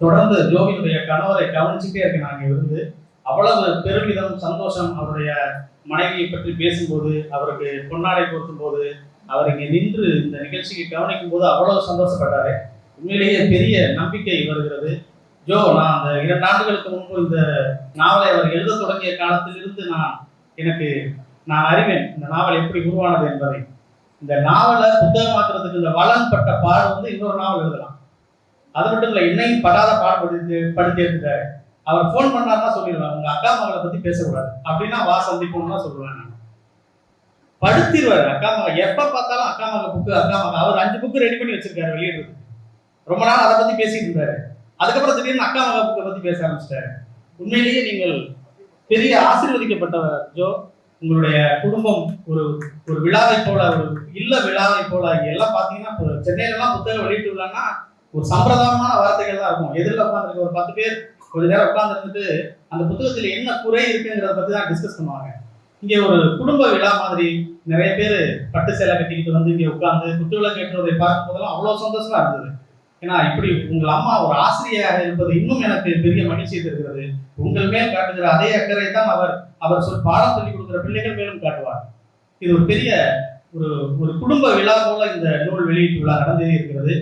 தொடர்ந்து ஜோவினுடைய கணவரை கவனிச்சுட்டே இருக்கேன். நாங்க இருந்து அவ்வளவு பெருமிதம், சந்தோஷம். அவருடைய மனைவியை பற்றி பேசும்போது, அவருக்கு பொன்னாடை போர்த்தும் போது, அவர் இங்கே நின்று இந்த நிகழ்ச்சிக்கு கவனிக்கும் போது அவ்வளவு சந்தோஷப்பட்டாரு. உண்மையிலேயே பெரிய நம்பிக்கை வருகிறது. ஜோ, நான் அந்த 2 ஆண்டுகளுக்கு முன்பு இந்த நாவலை அவர் எழுத தொடங்கிய காலத்திலிருந்து நான் அறிவேன் இந்த நாவல் எப்படி உருவானது என்பதை. இந்த நாவலை புத்தகமாக்குறதுக்கு இந்த வளன் பட்ட பாடு வந்து இன்னொரு நாவல் எழுதலாம். அது மட்டும் இல்லை, என்னையும் படாத படுத்தி எடுத்துட்டாரு. அவர் ஃபோன் பண்ணாருன்னா சொல்லிடுவேன், உங்க அக்கா மகளை பத்தி பேசக்கூடாது அப்படின்னா வா சந்திப்போம்னா சொல்லுவேன். நான் படுத்திடுவாரு. அக்கா மகள் எப்ப பார்த்தாலும் அக்கா மக புக்கு, அக்கா மக. அவர் 5 புக்கு ரெடி பண்ணி வச்சிருக்காரு வெளியிடுறது. ரொம்ப நாள் அதை பத்தி பேசிட்டு இருந்தாரு. அதுக்கப்புறம் திடீர்னு அக்கா மக புக்கை பத்தி பேச ஆரம்பிச்சிட்டாரு. உண்மையிலேயே நீங்கள் பெரிய ஆசீர்வதிக்கப்பட்டவர் ஜோ. உங்களுடைய குடும்பம் ஒரு ஒரு விழாவை போல, ஒரு இல்ல விழாவை போல. எல்லாம் பாத்தீங்கன்னா சென்னையில எல்லாம் புத்தகம் வெளியிட்டு விழான்னா ஒரு சம்பிரதாயமான வார்த்தைகள் தான் இருக்கும். எதிரில் உட்காந்துருக்கு ஒரு 10 பேர் கொஞ்ச நேரம் உட்கார்ந்து இருந்துட்டு அந்த புத்தகத்தில் என்ன குறை இருக்குங்கிறத பத்தி தான் டிஸ்கஸ் பண்ணுவாங்க. இங்க ஒரு குடும்ப விழா மாதிரி நிறைய பேர் பட்டு சேலை கட்டிக்கிட்டு வந்து இங்க உட்கார்ந்து குத்துவிளக்கு ஏற்றுவதை பார்க்கும் போதெல்லாம் அவ்வளவு சந்தோஷமா இருந்தது. ஏன்னா இப்படி உங்கள் அம்மா ஒரு ஆசிரியராக இருப்பது இன்னும் எனக்கு பெரிய மகிழ்ச்சியை தருகிறது. உங்கள் மேல் காட்டுகிற அதே அக்கறை தான் அவர் பாடம் சொல்லிக் கொடுக்கிற பிள்ளைகள் மேலும் காட்டுவார். இது ஒரு பெரிய ஒரு குடும்ப விழா போல இந்த நூல் வெளியீட்டு விழா நடந்தே இருக்கிறது.